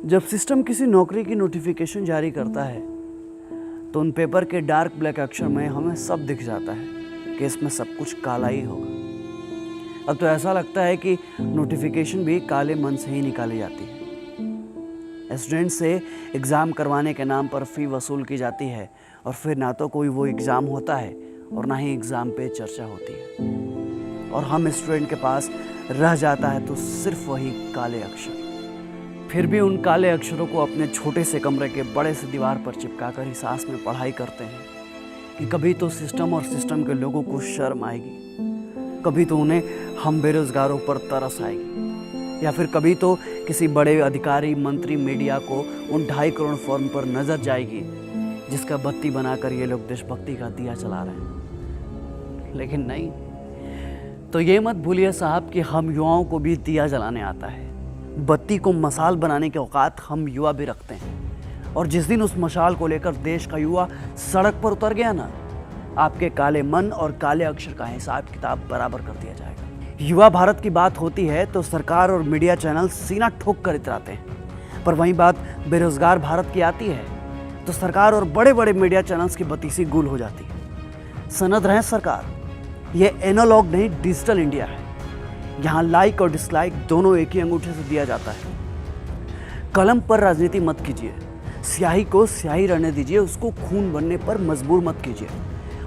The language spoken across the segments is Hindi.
जब सिस्टम किसी नौकरी की नोटिफिकेशन जारी करता है तो उन पेपर के डार्क ब्लैक अक्षर में हमें सब दिख जाता है कि इसमें सब कुछ काला ही होगा। अब तो ऐसा लगता है कि नोटिफिकेशन भी काले मन से ही निकाली जाती है। स्टूडेंट से एग्ज़ाम करवाने के नाम पर फ़ी वसूल की जाती है और फिर ना तो कोई वो एग्ज़ाम होता है और ना ही एग्ज़ाम पे चर्चा होती है, और हम स्टूडेंट के पास रह जाता है तो सिर्फ वही काले अक्षर। फिर भी उन काले अक्षरों को अपने छोटे से कमरे के बड़े से दीवार पर चिपका कर ही सांस में पढ़ाई करते हैं कि कभी तो सिस्टम और सिस्टम के लोगों को शर्म आएगी, कभी तो उन्हें हम बेरोजगारों पर तरस आएगी, या फिर कभी तो किसी बड़े अधिकारी, मंत्री, मीडिया को उन 2.5 करोड़ फॉर्म पर नजर जाएगी जिसका बत्ती बनाकर ये लोग देशभक्ति का दिया चला रहे हैं। लेकिन नहीं, तो ये मत भूलिए साहब कि हम युवाओं को भी दिया जलाने आता है। बत्ती को मसाल बनाने के औकात हम युवा भी रखते हैं, और जिस दिन उस मशाल को लेकर देश का युवा सड़क पर उतर गया ना, आपके काले मन और काले अक्षर का हिसाब किताब बराबर कर दिया जाएगा। युवा भारत की बात होती है तो सरकार और मीडिया चैनल सीना ठोक कर इतराते हैं, पर वहीं बात बेरोजगार भारत की आती है तो सरकार और बड़े बड़े मीडिया चैनल्स की बत्तीसी गुल हो जाती है। सनद रहे सरकार, ये एनालॉग नहीं डिजिटल इंडिया है। यहाँ लाइक और डिसलाइक दोनों एक ही अंगूठे से दिया जाता है। कलम पर राजनीति मत कीजिए, स्याही को स्याही रहने दीजिए, उसको खून बनने पर मजबूर मत कीजिए,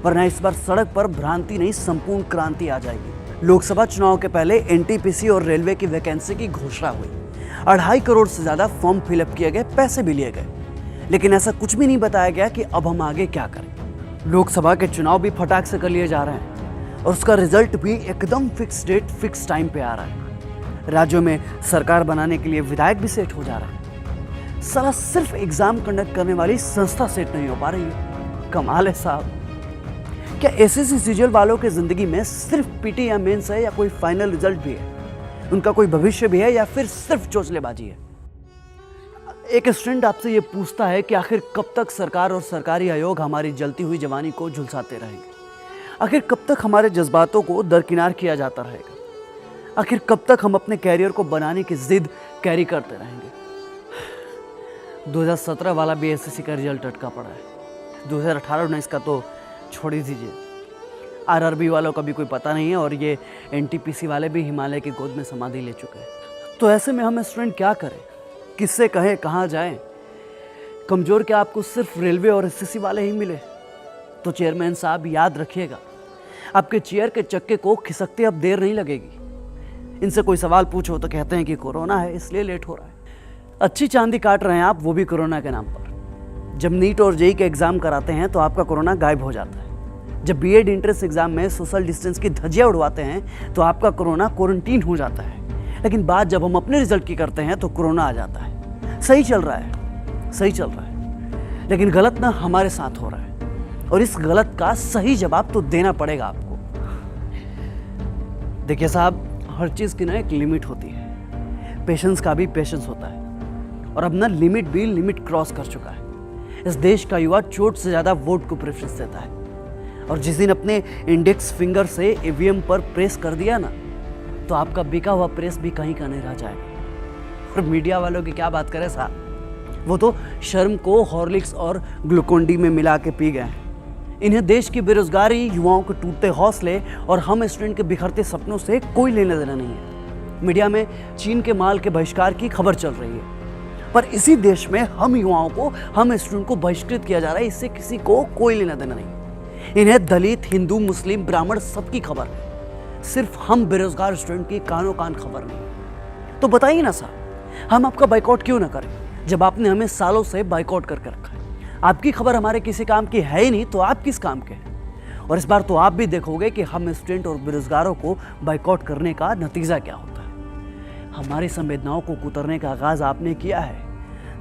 वरना इस बार सड़क पर भ्रांति नहीं संपूर्ण क्रांति आ जाएगी। लोकसभा चुनाव के पहले एनटीपीसी और रेलवे की वैकेंसी की घोषणा हुई, 2.5 करोड़ से ज्यादा फॉर्म फिलअप किए गए, पैसे भी लिए गए, लेकिन ऐसा कुछ भी नहीं बताया गया कि अब हम आगे क्या करें। लोकसभा के चुनाव भी फटाक से कर लिए जा रहे हैं और उसका रिजल्ट भी एकदम फिक्स डेट फिक्स टाइम पे आ रहा है। राज्यों में सरकार बनाने के लिए विधायक भी सेट हो जा रहा है। साला सिर्फ एग्जाम कंडक्ट करने वाली संस्था सेट नहीं हो पा रही है। कमाल है साहब। क्या एसएससी सीजीएल वालों की जिंदगी में सिर्फ पीटी या मेंस है, या कोई फाइनल रिजल्ट भी है? उनका कोई भविष्य भी है, या फिर सिर्फ चोचलेबाजी है? एक स्टूडेंट आपसे ये पूछता है कि आखिर कब तक सरकार और सरकारी आयोग हमारी जलती हुई जवानी को झुलसाते रहेंगे? आखिर कब तक हमारे जज्बातों को दरकिनार किया जाता रहेगा? आखिर कब तक हम अपने कैरियर को बनाने की जिद कैरी करते रहेंगे? 2017 वाला भी एसएससी का रिजल्ट अटका पड़ा है। 2018-19 का तो छोड़ ही दीजिए। आरआरबी वालों का भी कोई पता नहीं है, और ये एनटीपीसी वाले भी हिमालय की गोद में समाधि ले चुके हैं। तो ऐसे में हम स्टूडेंट क्या करें? किससे कहें, कहाँ जाएं? कमजोर क्या आपको सिर्फ रेलवे और एसएससी वाले ही मिले? तो चेयरमैन साहब याद रखिएगा, आपके चेयर के चक्के को खिसकते अब देर नहीं लगेगी। इनसे कोई सवाल पूछो तो कहते हैं कि कोरोना है इसलिए लेट हो रहा है। अच्छी चांदी काट रहे हैं आप, वो भी कोरोना के नाम पर। जब नीट और जेई के एग्जाम कराते हैं तो आपका कोरोना गायब हो जाता है। जब बीएड एंट्रेंस एग्जाम में सोशल डिस्टेंस की धज्जियां उड़वाते हैं तो आपका कोरोना क्वारंटीन हो जाता है। लेकिन बात जब हम अपने रिजल्ट की करते हैं तो कोरोना आ जाता है। सही चल रहा है, सही चल रहा है, लेकिन गलत ना हमारे साथ हो रहा है, और इस गलत का सही जवाब तो देना पड़ेगा आपको। देखिए साहब, हर चीज की ना एक लिमिट होती है। पेशेंस का भी पेशेंस होता है, और अब ना लिमिट भी लिमिट क्रॉस कर चुका है। इस देश का युवा चोट से ज्यादा वोट को प्रेफरेंस देता है, और जिस दिन अपने इंडेक्स फिंगर से ईवीएम पर प्रेस कर दिया ना, तो आपका बिका हुआ प्रेस भी कहीं का नहीं रह जाएगा। और मीडिया वालों की क्या बात करें साहब, वो तो शर्म को हॉर्लिक्स और ग्लूकोन डी में मिला के पी गए हैं। इन्हें देश की बेरोजगारी, युवाओं के टूटते हौसले और हम स्टूडेंट के बिखरते सपनों से कोई लेना देना नहीं है। मीडिया में चीन के माल के बहिष्कार की खबर चल रही है, पर इसी देश में हम युवाओं को, हम स्टूडेंट को बहिष्कृत किया जा रहा है। इससे किसी को कोई लेना देना नहीं। इन्हें दलित, हिंदू, मुस्लिम, ब्राह्मण सबकी खबर है, सिर्फ हम बेरोजगार स्टूडेंट की कानों कान खबर नहीं। तो बताइए ना साहब, हम आपका बाइकआउट क्यों ना करें, जब आपने हमें सालों से बाइकआउट करके रखा है? आपकी खबर हमारे किसी काम की है ही नहीं, तो आप किस काम के हैं? और इस बार तो आप भी देखोगे कि हम स्टूडेंट और बेरोजगारों को बाइकआउट करने का नतीजा क्या होता है। हमारी संवेदनाओं को कुतरने का आगाज आपने किया है,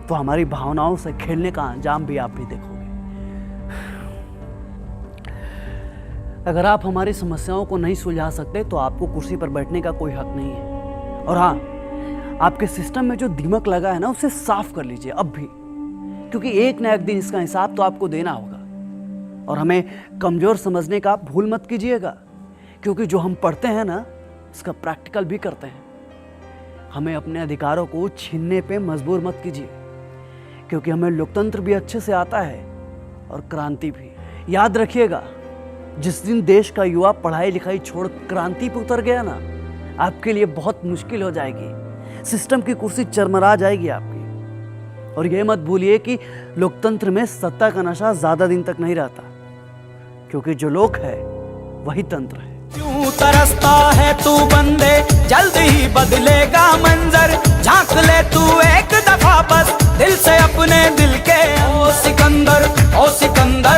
तो हमारी भावनाओं से खेलने का अंजाम भी आप भी देखोगे। अगर आप हमारी समस्याओं को नहीं सुलझा सकते तो आपको कुर्सी पर बैठने का कोई हक नहीं है। और हाँ, आपके सिस्टम में जो दीमक लगा है ना, उसे साफ कर लीजिए अब भी, क्योंकि एक ना एक दिन इसका हिसाब तो आपको देना होगा। और हमें कमजोर समझने का भूल मत कीजिएगा, क्योंकि जो हम पढ़ते हैं ना, इसका प्रैक्टिकल भी करते हैं। हमें अपने अधिकारों को छीनने पे मजबूर मत कीजिए, क्योंकि हमें लोकतंत्र भी अच्छे से आता है और क्रांति भी। याद रखिएगा, जिस दिन देश का युवा पढ़ाई लिखाई छोड़ क्रांति पे उतर गया ना, आपके लिए बहुत मुश्किल हो जाएगी। सिस्टम की कुर्सी चरमरा जाएगी आपकी। और ये मत भूलिए कि लोकतंत्र में सत्ता का नशा ज्यादा दिन तक नहीं रहता, क्योंकि जो लोक है वही तंत्र है। क्यों तरसता है तू बंदे, जल्द ही बदलेगा मंजर। झांक ले तू एक दफा बस दिल से अपने दिल के। ओ सिकंदर, ओ सिकंदर।